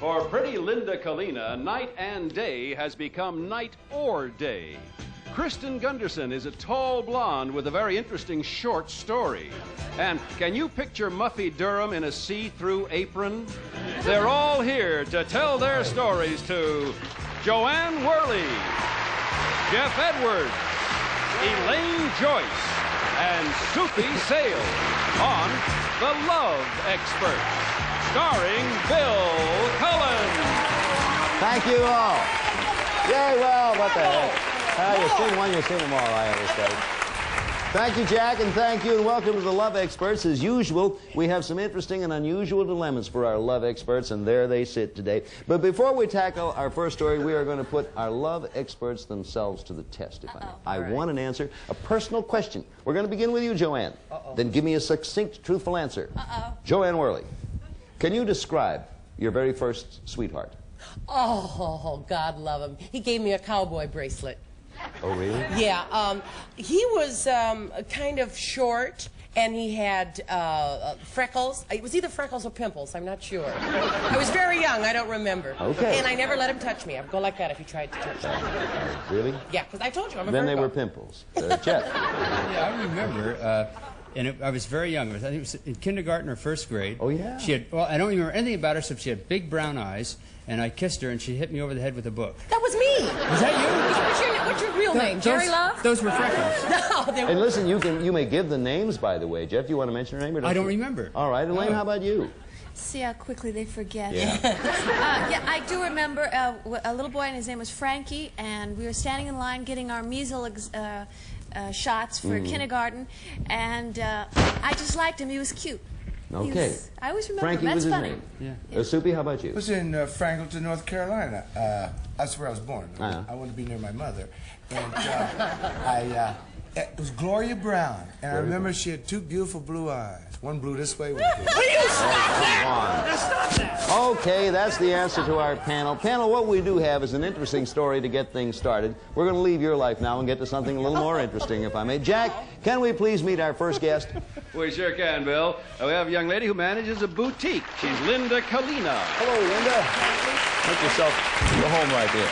For pretty Linda Kalina, night and day has become night or day. Kristin Gunderson is a tall blonde with a very interesting short story. And can you picture Muffy Durham in a see-through apron? They're all here to tell their stories to Joanne Worley, Geoff Edwards, Elaine Joyce, and Soupy Sales on The Love Expert, starring Bill Cullen. Thank you all. Yay, well, what the heck? You've seen one, you've seen them all, I understand. Thank you, Jack, and thank you, and welcome to the Love Experts. As usual, we have some interesting and unusual dilemmas for our Love Experts, and there they sit today. But before we tackle our first story, we are going to put our Love Experts themselves to the test, if I may. I want an answer, a personal question. We're going to begin with you, Joanne. Then give me a succinct, truthful answer. Joanne Worley, can you describe your very first sweetheart? Oh, God love him. He gave me a cowboy bracelet. Oh, really? Yeah, he was kind of short, and he had freckles. It was either freckles or pimples, I'm not sure. I was very young, I don't remember. Okay. And I never let him touch me. I'd go like that if he tried to touch me. Really? Yeah, because I told you, I'm a Then Virgo. they were pimples. Jeff? Yeah, I remember. I was very young. I think it was in kindergarten or first grade. Oh, yeah? She had, well, I don't remember anything about her, except she had big brown eyes, and I kissed her, and she hit me over the head with a book. That was me! Was that you? What's your real name? Jerry Love? Those were freckles. No, they were... And listen, you may give the names, by the way. Jeff, do you want to mention her name? Or I don't remember. All right, Elaine, how about you? See how quickly they forget. Yeah. Yeah, I do remember a little boy, and his name was Frankie, and we were standing in line getting our measles shots for kindergarten, and I just liked him. He was cute. Okay. I always remember Frankie him. was That's his funny. name. Yeah. Soupy, how about you? I was in Franklinton, North Carolina. That's where I was born. I wanted to be near my mother. And it was Gloria Brown. And I remember she had two beautiful blue eyes. One blue this way, one blue. Will you stop that? Now stop that! Okay, that's the answer to our panel. Panel, what we do have is an interesting story to get things started. We're going to leave your life now and get to something a little more interesting, if I may. Jack, can we please meet our first guest? We sure can, Bill. We have a young lady who manages a boutique. She's Linda Kalina. Hello, Linda. Make yourself go home right there.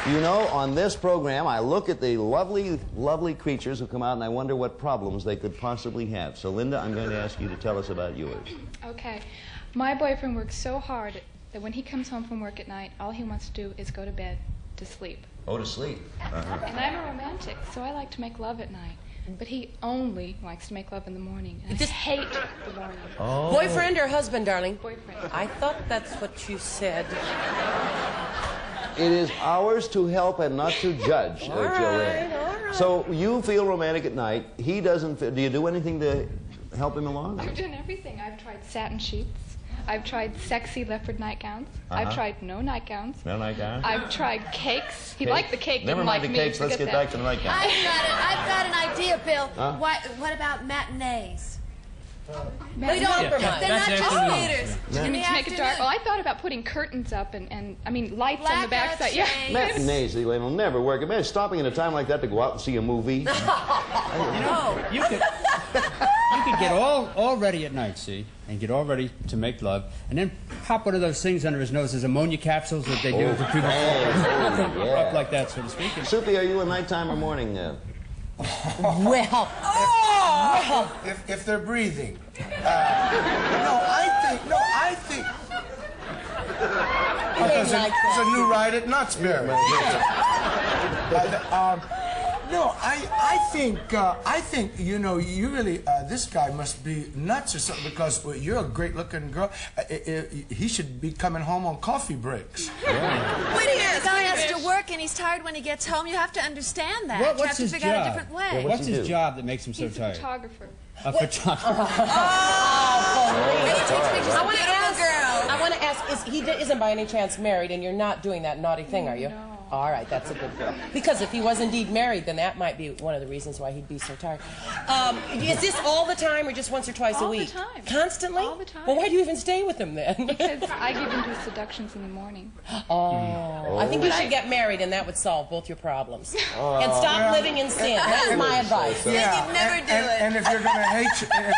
You know, on this program, I look at the lovely, lovely creatures who come out, and I wonder what problems they could possibly have. So, Linda, I'm going to ask you to tell us about yours. Okay. My boyfriend works so hard that when he comes home from work at night, all he wants to do is go to bed to sleep. Oh, to sleep. And I'm a romantic, so I like to make love at night. But he only likes to make love in the morning. And I just hate the morning. Oh. Boyfriend or husband, darling? Boyfriend. I thought that's what you said. It is ours to help and not to judge, Joanne. All right. So you feel romantic at night. He doesn't. Do you do anything to help him along? I've done everything. I've tried satin sheets. I've tried sexy leopard nightgowns. I've tried no nightgowns. No nightgowns? I've tried cakes. He liked the cake. Never didn't mind like the me. cakes. Let's Forget get that. back to the nightgowns. I've got an idea, Bill. Huh? What about matinees? We don't They're not just theaters. You mean to make it dark? Well, I thought about putting curtains up and I mean lights on the backside. Yeah. Matinees, Elaine, will never work. Imagine stopping at a time like that to go out and see a movie. You know, you could get all ready at night, see, and get all ready to make love, and then pop one of those things under his nose, as ammonia capsules that they do for people up like that, so to speak. Soupy, are you a nighttime or morning? Well, If they're breathing. I think. There's a new ride at Knott'sberry. I think, you know, you really, this guy must be nuts or something, because you're a great-looking girl. He should be coming home on coffee breaks. Yeah. Wait a minute. The guy has to work, and he's tired when he gets home. You have to understand that. You have to figure out a different way. Well, What's his job that makes him so He's a tired? photographer. A photographer. I want to ask, he isn't by any chance married, and you're not doing that naughty thing, are you? No. All right, that's a good girl. Because if he was indeed married, then that might be one of the reasons why he'd be so tired. Is this all the time or just once or twice a week? All the time. Constantly? All the time. Well, why do you even stay with him then? Because I give him his seductions in the morning. I think you should get married and that would solve both your problems. And stop living in sin. That's my advice. Yeah, you'd never do it. And if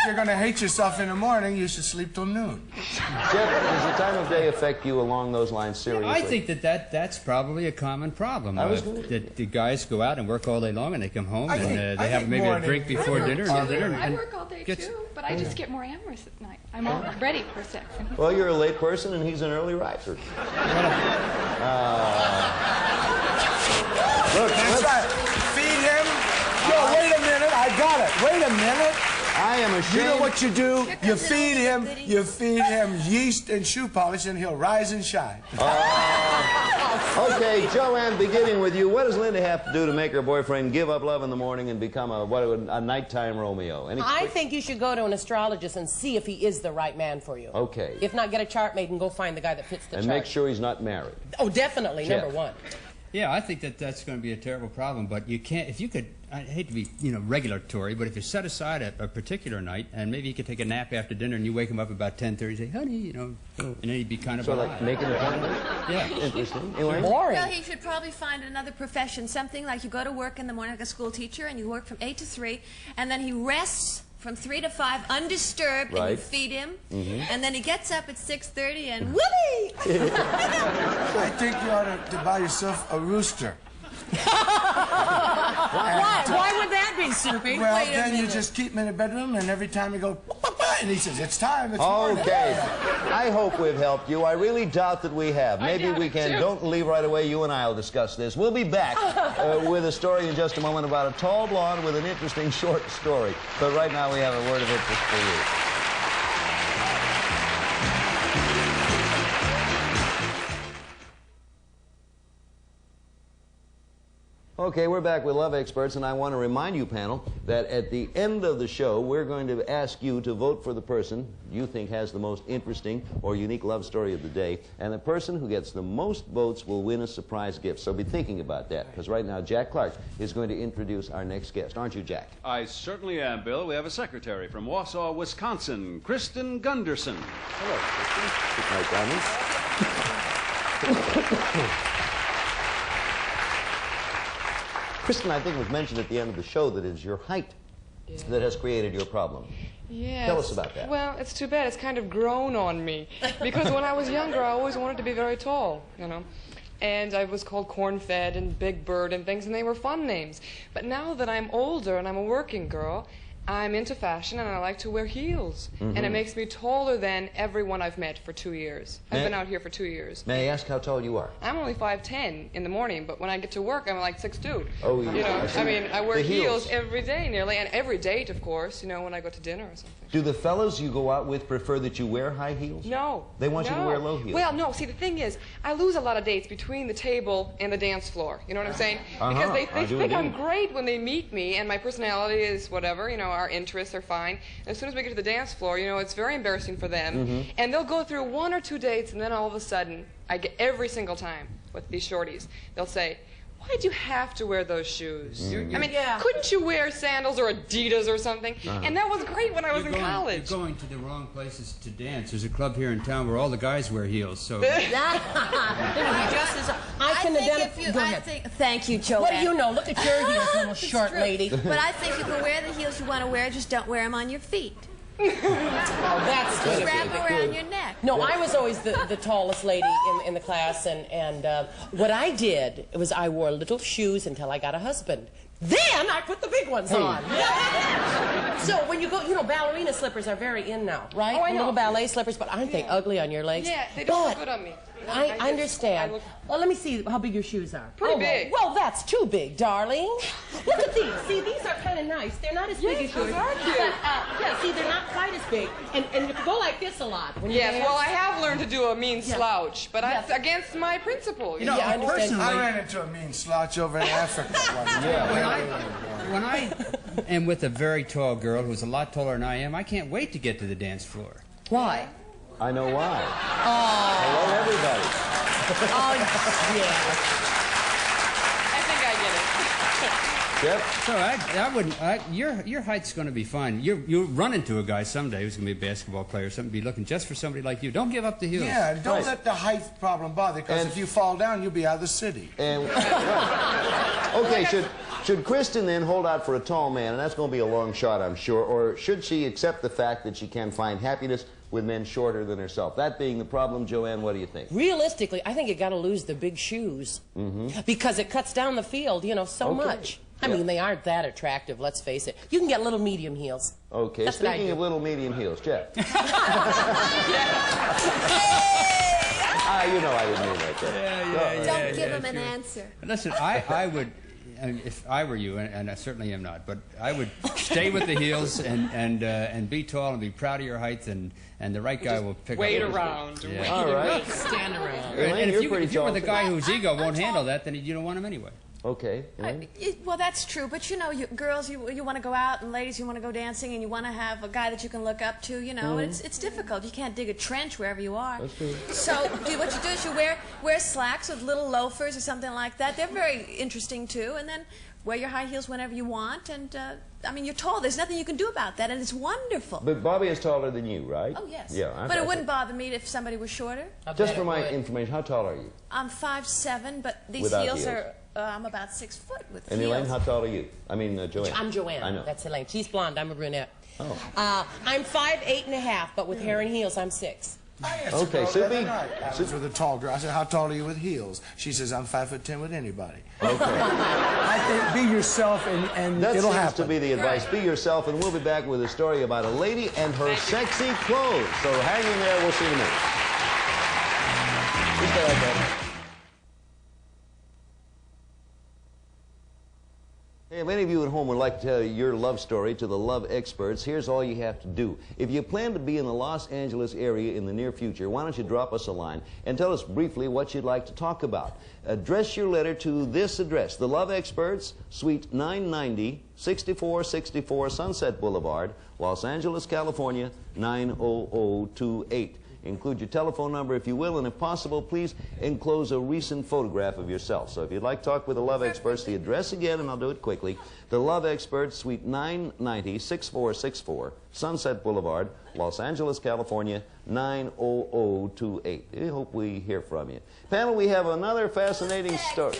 you're gonna hate yourself in the morning, you should sleep till noon. Geoff, does the time of day affect you along those lines seriously? I think that's probably a common problem. That the guys go out and work all day long and they come home and they have maybe a drink before dinner. I work all day too, but I just get more amorous at night. I'm all ready for sex. Well, you're a late person and he's an early riser. Look, That's right. Feed him. Yo, wait a minute. I got it. Wait a minute. I am ashamed. You know what you do? You feed him yeast and shoe polish, and he'll rise and shine. Okay, Joanne, beginning with you, what does Linda have to do to make her boyfriend give up love in the morning and become a nighttime Romeo? I think you should go to an astrologist and see if he is the right man for you. Okay. If not, get a chart made and go find the guy that fits the chart. And make sure he's not married. Oh, definitely, Geoff. number one. Yeah, I think that's going to be a terrible problem. But you can't, if you could, I hate to be, regulatory, but if you set aside a particular night, and maybe you could take a nap after dinner, and you wake him up about 10:30, say, honey, and then he'd be kind of So, alive. like, make an appointment? Yeah. Interesting. Elaine? Boring. Well, he should probably find another profession, something like you go to work in the morning like a school teacher, and you work from 8 to 3, and then he rests from 3 to 5 undisturbed, and you Right. feed him, and then he gets up at 6:30 and whoopee! I think you ought to buy yourself a rooster. Why would that be, Soupy? Well, Wait a then you minute. just keep him in the bedroom, and every time you go, and he says, it's time, it's morning. Okay. I hope we've helped you. I really doubt that we have. Maybe doubt we it, can. too. Don't leave right away. You and I will discuss this. We'll be back with a story in just a moment about a tall blonde with an interesting short story. But right now we have a word of interest for you. Okay, we're back with Love Experts, and I want to remind you, panel, that at the end of the show, we're going to ask you to vote for the person you think has the most interesting or unique love story of the day, and the person who gets the most votes will win a surprise gift. So be thinking about that, because right now Jack Clark is going to introduce our next guest. Aren't you, Jack? I certainly am, Bill. We have a secretary from Wausau, Wisconsin, Kristin Gunderson. Hello, Kristin. Good night, Diamond. Kristin, I think it was mentioned at the end of the show that it's your height that has created your problem. Yes. Tell us about that. Well, it's too bad. It's kind of grown on me. Because when I was younger, I always wanted to be very tall, And I was called Corn-Fed and Big Bird and things, and they were fun names. But now that I'm older and I'm a working girl, I'm into fashion and I like to wear heels. And it makes me taller than everyone I've met for 2 years. I've been out here for 2 years. May I ask how tall you are? I'm only 5'10" in the morning, but when I get to work, I'm like 6'2". Oh, yeah. I mean, I wear The heels heels. every day nearly, and every date, of course, when I go to dinner or something. Do the fellas you go out with prefer that you wear high heels? No. They want you to no. wear low heels. Well, no. See, the thing is, I lose a lot of dates between the table and the dance floor. You know what I'm saying? Because they I do think I'm indeed. great when they meet me, and my personality is whatever. Our interests are fine. And as soon as we get to the dance floor, it's very embarrassing for them. And they'll go through 1 or 2 dates, and then all of a sudden, I get every single time with these shorties, they'll say, why'd you have to wear those shoes? I mean, couldn't you wear sandals or Adidas or something? And that was great when I was in college. You're going to the wrong places to dance. There's a club here in town where all the guys wear heels. So Thank you, Joanne. What do you know? Look at your heels, little short lady. But I think you can wear the heels you want to wear, just don't wear them on your feet. Oh, that's Just good. wrap them around your neck. No, I was always the tallest lady in the class, and what I did was I wore little shoes until I got a husband. Then I put the big ones on. So when you go, ballerina slippers are very in now, right? Oh, I know. Little ballet slippers, but aren't they ugly on your legs? Yeah, they don't look But good on me. I understand. I look- Well, let me see how big your shoes are. Pretty big. Well, that's too big, darling. Look at these. See, these are kind of nice. They're not as big as yours. those are cute. But, see, they're not quite as big. And you can go like this a lot. When you Yes, dance. well, I have learned to do a mean slouch, but Yes. that's against my principle. Yeah, I understand. I ran into a mean slouch over in Africa once. when I am with a very tall girl who's a lot taller than I am, I can't wait to get to the dance floor. Why? I know why. Oh, Hello, everybody. yeah. Jeff? So I wouldn't. Your height's going to be fine. You run into a guy someday who's going to be a basketball player or something. Be looking just for somebody like you. Don't give up the heels. Yeah, don't let the height problem bother you, because if you fall down, you'll be out of the city. And okay, should Kristin then hold out for a tall man, and that's going to be a long shot, I'm sure, or should she accept the fact that she can find happiness with men shorter than herself? That being the problem, Joanne, what do you think? Realistically, I think you got to lose the big shoes because it cuts down the field, you know, so much. I mean, they aren't that attractive, let's face it. You can get little medium heels. Okay, That's speaking of little medium heels, Jeff. You know I didn't mean that, Jeff. Don't give him an answer. Listen, I would, and if I were you, and I certainly am not, but I would stay with the heels and be tall and be proud of your height, and the right guy will pick wait up. around. Yeah. All right. Stand around. And if you were the guy whose ego won't handle that, then you don't want him anyway. Okay. Well, that's true, but you know, girls, you want to go out, and ladies, you want to go dancing, and you want to have a guy that you can look up to, you know, and it's difficult. You can't dig a trench wherever you are. That's true. So what you do is you wear slacks with little loafers or something like that. They're very interesting, too, and then wear your high heels whenever you want, and, I mean, you're tall. There's nothing you can do about that, and it's wonderful. But Bobby is taller than you, right? Oh, yes. Yeah. But it wouldn't bother me if somebody was shorter. Just for my information, how tall are you? I'm 5'7", but these Without heels heels. are... I'm about 6 foot with And heels. Elaine, how tall are you? I mean, Joanne. I'm Joanne. I know. That's Elaine. She's blonde. I'm a brunette. Oh. I'm 5'8½", but with hair and heels, I'm 6. Okay, Soupy? I was with a tall girl. I said, how tall are you with heels? She says, I'm 5'10" with anybody. Okay. I think be yourself and That it'll seems happen. to be the advice. Be yourself, and we'll be back with a story about a lady and her sexy clothes. So hang in there. We'll see you in a minute. Just stay like that. Hey, if any of you at home would like to tell your love story to the love experts, here's all you have to do. If you plan to be in the Los Angeles area in the near future, why don't you drop us a line and tell us briefly what you'd like to talk about. Address your letter to this address, The Love Experts, Suite 990, 6464 Sunset Boulevard, Los Angeles, California, 90028. Include your telephone number, if you will, and if possible, please enclose a recent photograph of yourself. So if you'd like to talk with the Love Experts, the address again, and I'll do it quickly. The Love Experts, Suite 990, 6464, Sunset Boulevard, Los Angeles, California, 90028. I hope we hear from you. Panel, we have another fascinating story.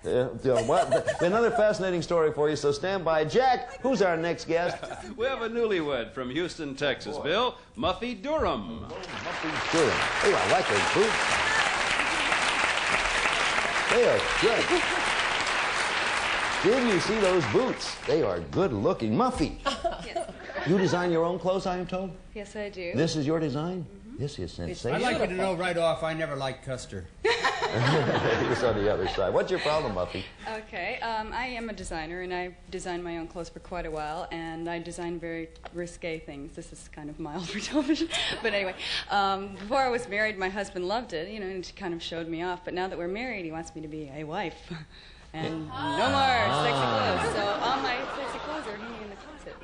Another fascinating story for you, so stand by. Jack, who's our next guest? We have a newlywed from Houston, Texas, Bill. Muffy Durham. Muffy Durham. Oh, I like those boots. They are good. Did you see those boots? They are good looking. Muffy. Yes. You design your own clothes, I am told? Yes, I do. This is your design? This is sensational. I'd like you to know right off, I never liked Custer. He's on the other side. What's your problem, Muffy? Okay, I am a designer, and I've designed my own clothes for quite a while, and I design very risque things. This is kind of mild for television, but anyway. Before I was married, my husband loved it, you know, and he kind of showed me off, but now that we're married, he wants me to be a wife. And no more sexy clothes, so all my sexy clothes are hanging in the closet.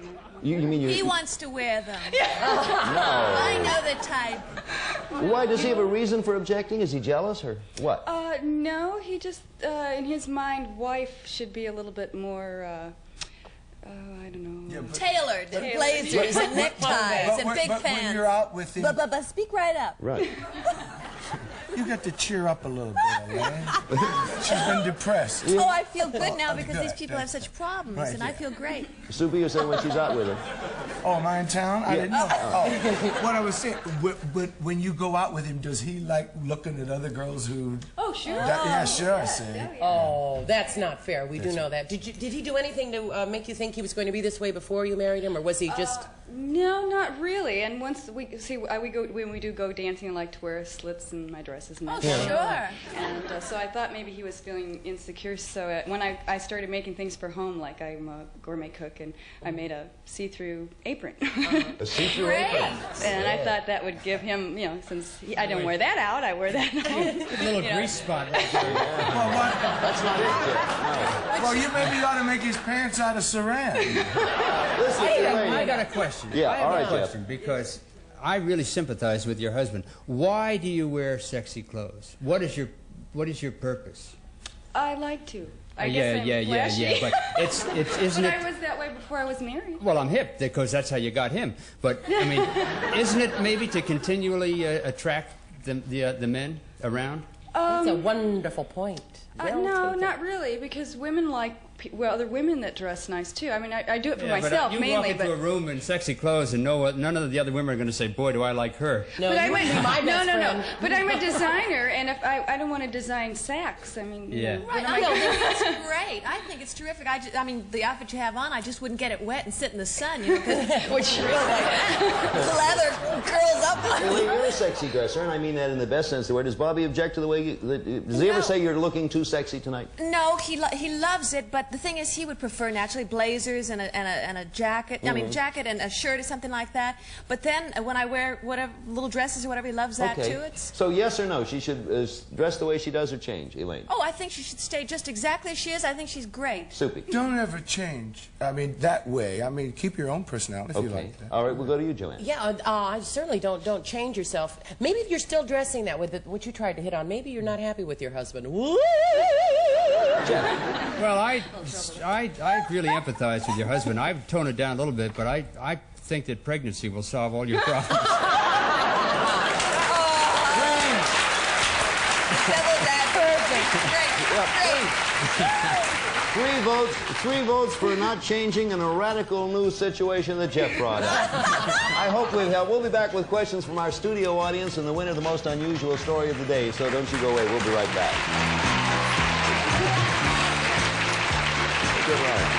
You mean He wants to wear them. No. I know the type. Why, does he have a reason for objecting? Is he jealous or what? No, he just, in his mind, wife should be a little bit more, I don't know. Yeah, Tailored, and blazers, and neckties, and big but pants. when you're out with him, But speak right up. Right. you got to cheer up a little bit, Elaine. She's been depressed. Oh, I feel good now because good, these people good. have such problems, Right, and I feel great. Soupy, you're saying when she's out with him. Oh, am I in town? I didn't know. Oh, what I was saying, when you go out with him, does he like looking at other girls who... Oh, sure. Yeah, sure, see. Oh, that's not fair. We do know that. Did he do anything to make you think he was going to be this way before you married him, or was he just... No, not really. And once when we do go dancing, I like to wear slits in my dresses. And Oh, that. sure. And so I thought maybe he was feeling insecure. So when I started making things for home, like I'm a gourmet cook, and I made a see-through apron. A see-through apron. And I thought that would give him, you know, since I don't wear that out, I wear that home. A little grease spot right there. Well, what? That's not it, Jeff. Well, you maybe ought to make his pants out of saran. No. Listen, Elaine. I got a question. Yeah, I have all right, a question, because I really sympathize with your husband. Why do you wear sexy clothes? What is your purpose? I like to. I guess I'm flashy. But isn't but it? I was that way before I was married. Well, I'm hip because that's how you got him. But I mean, isn't it maybe to continually attract the men around? That's a wonderful point. No, not really, because women like other women that dress nice too. I mean, I do it for myself but mainly. You walk into a room in sexy clothes, and none of the other women are going to say, "Boy, do I like her." No, but you wouldn't be my best friend. No. But I'm a designer, and if I don't want to design sacks. I mean, yeah. Right, I know, that's great. I think it's terrific. I mean, the outfit you have on, I just wouldn't get it wet and sit in the sun, you know, which the leather curls up like Elaine, you're a sexy dresser, and I mean that in the best sense of the word. Does Bobby object to the way does he ever say you're looking too sexy tonight? No, he loves it, but the thing is, he would prefer naturally blazers and a jacket. I mean, jacket and a shirt or something like that. But then when I wear whatever little dresses or whatever, he loves that too. So yes or no, she should dress the way she does or change, Elaine? Oh, I think she should stay just exactly as she is. I think she's great. Soupy. Don't ever change. I mean, that way. I mean, keep your own personality if you like that. All right, we'll go to you, Joanne. Yeah, I certainly don't change yourself. Maybe if you're still dressing that with what you tried to hit on, maybe you're not happy with your husband. Woo! Well, I really empathize with your husband. I've toned it down a little bit, but I think that pregnancy will solve all your problems. Three votes for not changing in a radical new situation that Geoff brought up. I hope we've helped. We'll be back with questions from our studio audience and the winner of the most unusual story of the day. So don't you go away. We'll be right back. Good luck.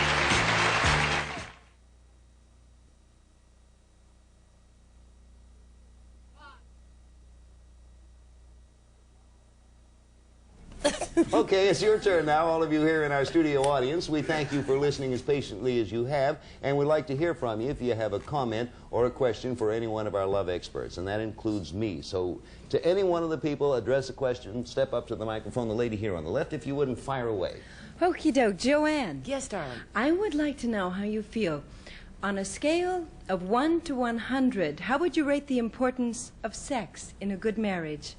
Okay, it's your turn now, all of you here in our studio audience. We thank you for listening as patiently as you have, and we'd like to hear from you if you have a comment or a question for any one of our love experts, and that includes me. So to any one of the people, address a question, step up to the microphone. The lady here on the left, if you wouldn't, fire away. Okie doke. Joanne. Yes, darling. I would like to know how you feel. On a scale of 1 to 100, how would you rate the importance of sex in a good marriage?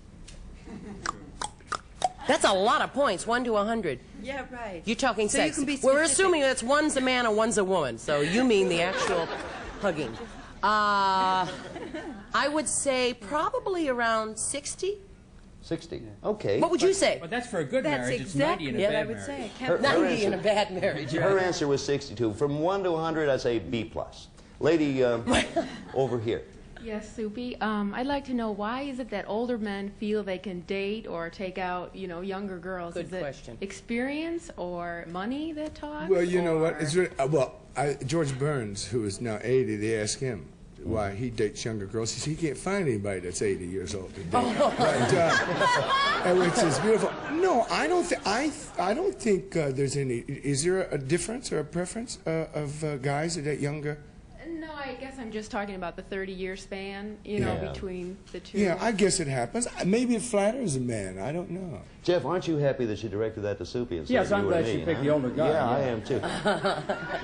That's a lot of points, 1 to 100. Yeah, right. You're talking So sex. you can be We're specific. assuming that one's a man and one's a woman, so you mean the actual hugging. I would say probably around 60. 60. Okay. What would you say? But that's for a good marriage. It's 90 in a bad what I would marriage. say. 90 in a bad marriage. Her answer was 62. From 1 to 100, I'd say B+. Lady over here. Yes, Soupy. I'd like to know, why is it that older men feel they can date or take out, younger girls? Good is it question. Experience or money that talks? Well, you know what? It's really, George Burns, who is now 80, they asked him why he dates younger girls. He said he can't find anybody that's 80 years old to date. And which is beautiful. No, I don't think there's any. Is there a difference or a preference of guys that date younger? No, I guess I'm just talking about the 30-year span, between the two. Yeah, I guess it happens. Maybe it flatters a man. I don't know. Geoff, aren't you happy that she directed that to Soupy instead Yes, of I'm you glad and she me, picked huh? the older guy. Yeah, I am too.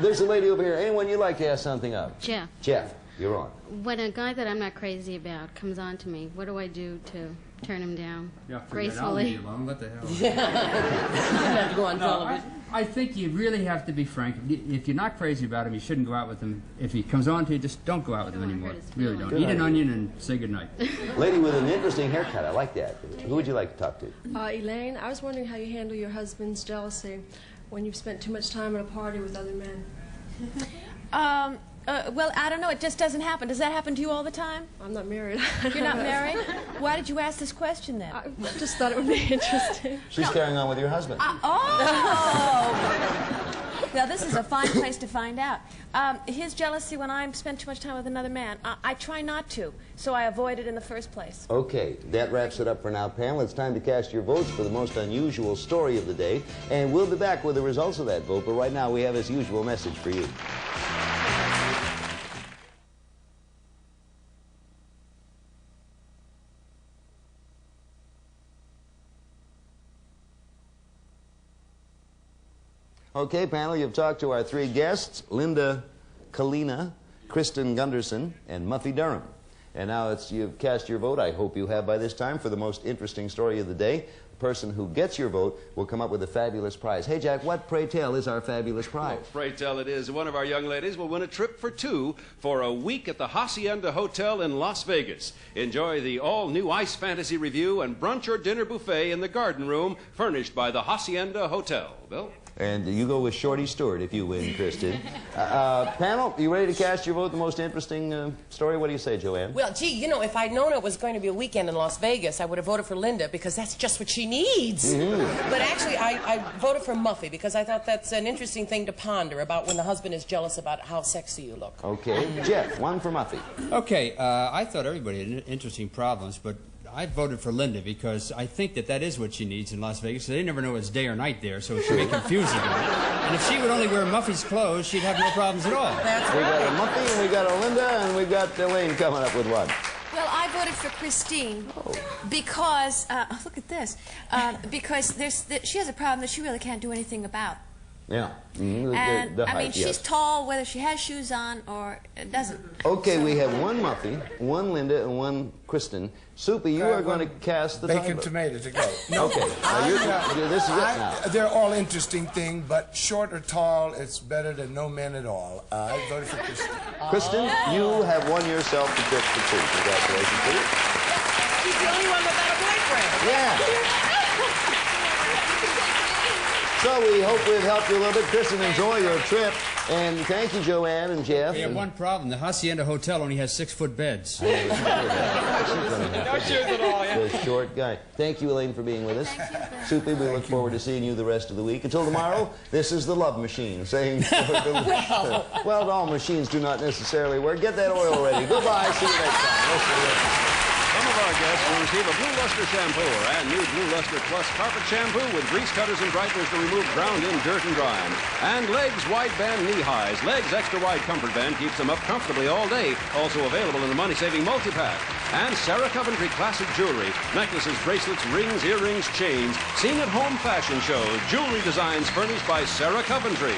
There's a lady over here. Anyone you'd like to ask something of? Geoff. Jeff, you're on. When a guy that I'm not crazy about comes on to me, what do I do to turn him down gracefully? What the hell? Have to go on television. I think you really have to be frank. If you're not crazy about him, you shouldn't go out with him. If he comes on to you, just don't go out with him anymore. Really don't. Good Eat an idea. onion and say goodnight. Lady with an interesting haircut. I like that. Who would you like to talk to? Elaine, I was wondering how you handle your husband's jealousy when you've spent too much time at a party with other men. Well, I don't know. It just doesn't happen. Does that happen to you all the time? I'm not married. You're not married? Why did you ask this question then? I just thought it would be interesting. She's carrying on with your husband. Now, this is a fine place to find out. His jealousy when I spend too much time with another man, I try not to, so I avoid it in the first place. Okay, that wraps it up for now, panel. It's time to cast your votes for the most unusual story of the day, and we'll be back with the results of that vote, but right now we have this usual message for you. Okay, panel, you've talked to our three guests, Linda Kalina, Kristin Gunderson, and Muffy Durham. And now you've cast your vote. I hope you have by this time for the most interesting story of the day. The person who gets your vote will come up with a fabulous prize. Hey, Jack, what, pray tell, is our fabulous prize? Oh, pray tell it is. One of our young ladies will win a trip for two for a week at the Hacienda Hotel in Las Vegas. Enjoy the all-new Ice Fantasy Review and brunch or dinner buffet in the garden room furnished by the Hacienda Hotel. Bill? And you go with Shorty Stewart if you win, Kristin. Panel, you ready to cast your vote? The most interesting story? What do you say, Joanne? Well, gee, you know, if I'd known it was going to be a weekend in Las Vegas, I would have voted for Linda because that's just what she needs. But actually, I voted for Muffy because I thought that's an interesting thing to ponder about when the husband is jealous about how sexy you look. Okay. Geoff, one for Muffy. Okay, I thought everybody had interesting problems, but I voted for Linda because I think that is what she needs in Las Vegas. So they never know it's day or night there, so she may confuse them. And if she would only wear Muffy's clothes, she'd have no problems at all. That's We right. got a Muffy, and we got a Linda, and we've got Elaine coming up with one. Well, I voted for Kristin because, look at this, because she has a problem that she really can't do anything about. Yeah. And, the I mean, height, she's yes. tall whether she has shoes on or doesn't. Okay, we have one Muffy, one Linda, and one Kristin. Soupy, you are going to cast the bacon title. tomato to go. No, Okay, this is it now. They're all interesting things, but short or tall, it's better than no men at all. I voted for Kristin. Kristin, you have won yourself the trip for two. Congratulations to you. She's the only one without a boyfriend. Yeah. So we hope we've helped you a little bit. Kristin, enjoy your trip. And thank you, Joanne and Geoff. We have one problem. The Hacienda Hotel only has 6-foot beds. No shoes at all, yeah. The short guy. Thank you, Elaine, for being with us. Soupy, we look forward to seeing you the rest of the week. Until tomorrow, this is the Love Machine saying, well, all machines do not necessarily work. Get that oil ready. Goodbye. See you next time. We'll see you. Some of our guests will receive a Blue Luster shampoo and new Blue Luster Plus carpet shampoo with grease cutters and brighteners to remove ground-in dirt and grime. And Legs Wide Band Knee Highs. Legs Extra Wide Comfort Band keeps them up comfortably all day. Also available in the money-saving multi-pack. And Sarah Coventry Classic Jewelry. Necklaces, bracelets, rings, earrings, chains. Seen at home fashion shows. Jewelry designs furnished by Sarah Coventry.